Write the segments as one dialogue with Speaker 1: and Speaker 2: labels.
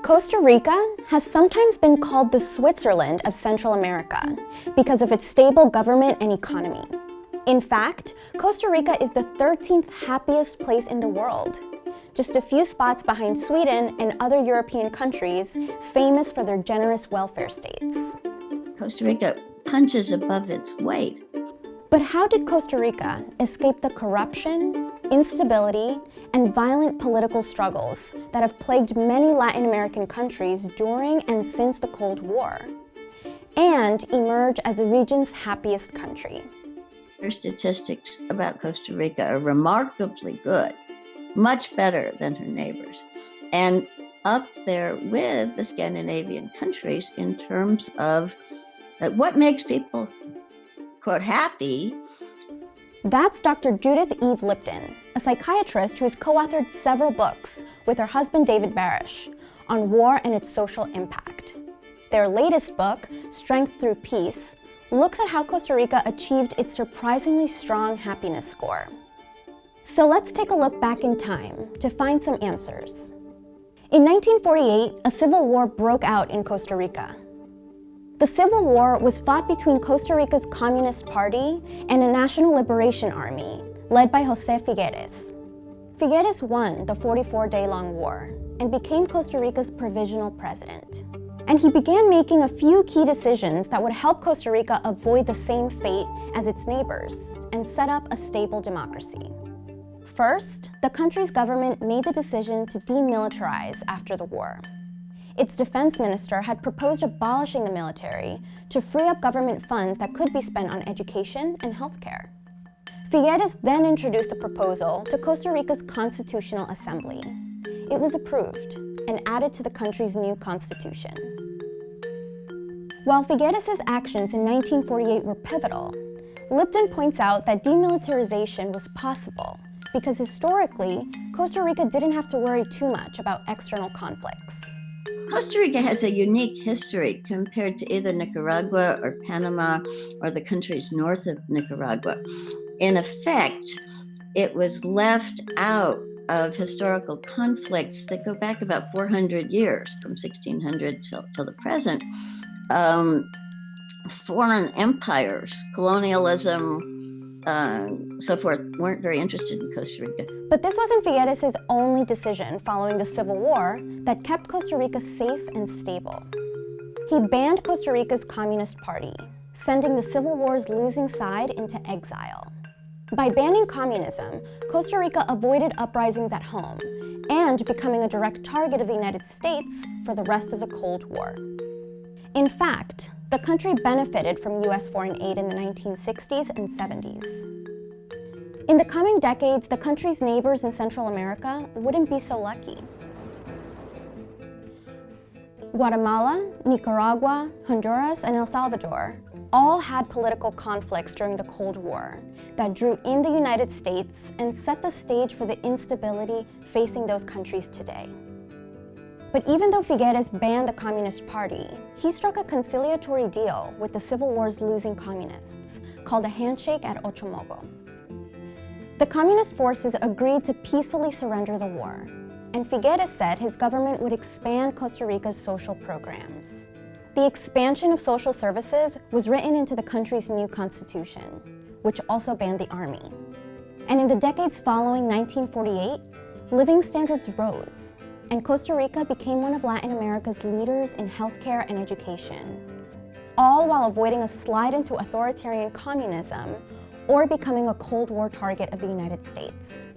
Speaker 1: Costa Rica has sometimes been called the Switzerland of Central America because of its stable government and economy. In fact, Costa Rica is the 13th happiest place in the world, just a few spots behind Sweden and other European countries famous for their generous welfare states.
Speaker 2: Costa Rica punches above its weight.
Speaker 1: But how did Costa Rica escape the corruption, instability, and violent political struggles that have plagued many Latin American countries during and since the Cold War, and emerge as the region's happiest country?
Speaker 2: Her statistics about Costa Rica are remarkably good, much better than her neighbors, and up there with the Scandinavian countries in terms of what makes people, quote, happy.
Speaker 1: That's Dr. Judith Eve Lipton, a psychiatrist who has co-authored several books with her husband David Barish on war and its social impact. Their latest book, Strength Through Peace, looks at how Costa Rica achieved its surprisingly strong happiness score. So let's take a look back in time to find some answers. In 1948, a civil war broke out in Costa Rica. The Civil War was fought between Costa Rica's Communist Party and a National Liberation Army led by José Figueres. Figueres won the 44-day-long war and became Costa Rica's provisional president. And he began making a few key decisions that would help Costa Rica avoid the same fate as its neighbors and set up a stable democracy. First, the country's government made the decision to demilitarize after the war. Its defense minister had proposed abolishing the military to free up government funds that could be spent on education and healthcare. Figueres then introduced the proposal to Costa Rica's Constitutional Assembly. It was approved and added to the country's new constitution. While Figueres' actions in 1948 were pivotal, Lipton points out that demilitarization was possible because historically, Costa Rica didn't have to worry too much about external conflicts.
Speaker 2: Costa Rica has a unique history compared to either Nicaragua or Panama or the countries north of Nicaragua. In effect, it was left out of historical conflicts that go back about 400 years, from 1600 till the present. Foreign empires, colonialism, so forth, weren't very interested in Costa Rica.
Speaker 1: But this wasn't Figueres' only decision following the Civil War that kept Costa Rica safe and stable. He banned Costa Rica's Communist Party, sending the Civil War's losing side into exile. By banning communism, Costa Rica avoided uprisings at home and becoming a direct target of the United States for the rest of the Cold War. In fact, the country benefited from U.S. foreign aid in the 1960s and 70s. In the coming decades, the country's neighbors in Central America wouldn't be so lucky. Guatemala, Nicaragua, Honduras, and El Salvador all had political conflicts during the Cold War that drew in the United States and set the stage for the instability facing those countries today. But even though Figueres banned the Communist Party, he struck a conciliatory deal with the Civil War's losing communists, called a handshake at Ochomogo. The communist forces agreed to peacefully surrender the war, and Figueres said his government would expand Costa Rica's social programs. The expansion of social services was written into the country's new constitution, which also banned the army. And in the decades following 1948, living standards rose, and Costa Rica became one of Latin America's leaders in healthcare and education, all while avoiding a slide into authoritarian communism or becoming a Cold War target of the United States.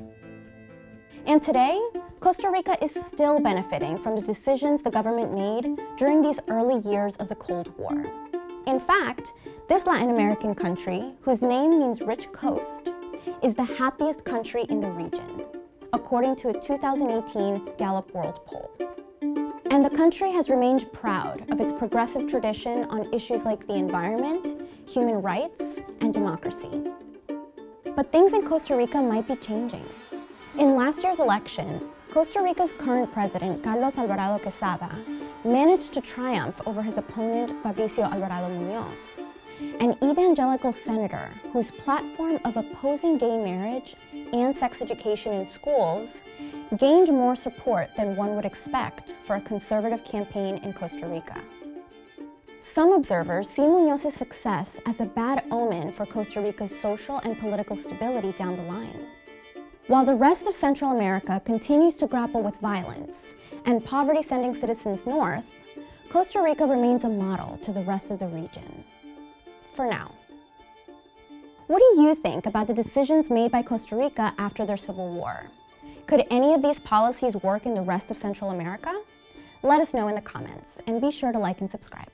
Speaker 1: And today, Costa Rica is still benefiting from the decisions the government made during these early years of the Cold War. In fact, this Latin American country, whose name means rich coast, is the happiest country in the region, according to a 2018 Gallup World Poll. And the country has remained proud of its progressive tradition on issues like the environment, human rights, and democracy. But things in Costa Rica might be changing. In last year's election, Costa Rica's current president, Carlos Alvarado Quesada, managed to triumph over his opponent, Fabricio Alvarado Muñoz, an evangelical senator whose platform of opposing gay marriage and sex education in schools gained more support than one would expect for a conservative campaign in Costa Rica. Some observers see Muñoz's success as a bad omen for Costa Rica's social and political stability down the line. While the rest of Central America continues to grapple with violence and poverty sending citizens north, Costa Rica remains a model to the rest of the region. For now. What do you think about the decisions made by Costa Rica after their civil war? Could any of these policies work in the rest of Central America? Let us know in the comments, and be sure to like and subscribe.